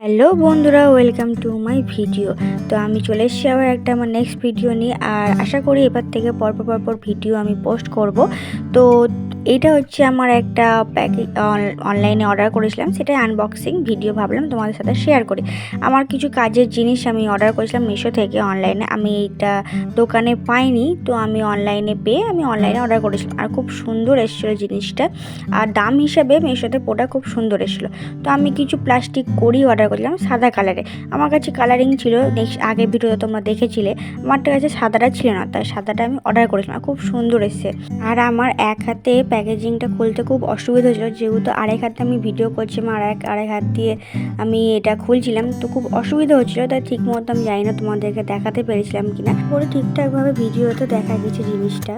Hello বন্ধুরা, welcome to my video. তো আমি চলে এসেছি আবার একটা আমার নেক্সট ভিডিও নিয়ে। আর আশা করি এবার থেকে পরপর ভিডিও আমি পোস্ট করব। তো এইটা হচ্ছে আমার একটা প্যাকেজ অনলাইনে অর্ডার করেছিলাম, সেটাই আনবক্সিং ভিডিও ভাবলাম তোমাদের সাথে শেয়ার করি। আমার কিছু কাজের জিনিস আমি অর্ডার করেছিলাম মিশো থেকে অনলাইনে। আমি এইটা দোকানে পাইনি, তো আমি অনলাইনে পেয়ে আমি অনলাইনে অর্ডার করেছিলাম। আর খুব সুন্দর এসেছিলো জিনিসটা, আর দাম হিসাবে মিশোতে প্রোডাক্ট খুব সুন্দর এসেছিলো। তো আমি কিছু প্লাস্টিক কড়ি অর্ডার করেছিলাম সাদা কালারে। আমার কাছে কালারিং ছিল, নেক্সট আগের ভিডিওতে তোমরা দেখেছিলে। আমার কাছে সাদাটা ছিল না, তাই সাদাটা আমি অর্ডার করেছিলাম। খুব সুন্দর এসেছে। আর আমার এক হাতে প্যাকেজিংটা খুলতে খুব অসুবিধা হয়েছিলো, যেহেতু আরেক হাতে আমি ভিডিও করছিলাম আর আরেক হাত দিয়ে আমি এটা খুলছিলাম, তো খুব অসুবিধা হচ্ছিলো। তাই ঠিক মতো আমি জানি না তোমাদেরকে দেখাতে পেরেছিলাম কিনা। পরে ঠিকঠাকভাবে ভিডিওতে দেখা গেছে জিনিসটা।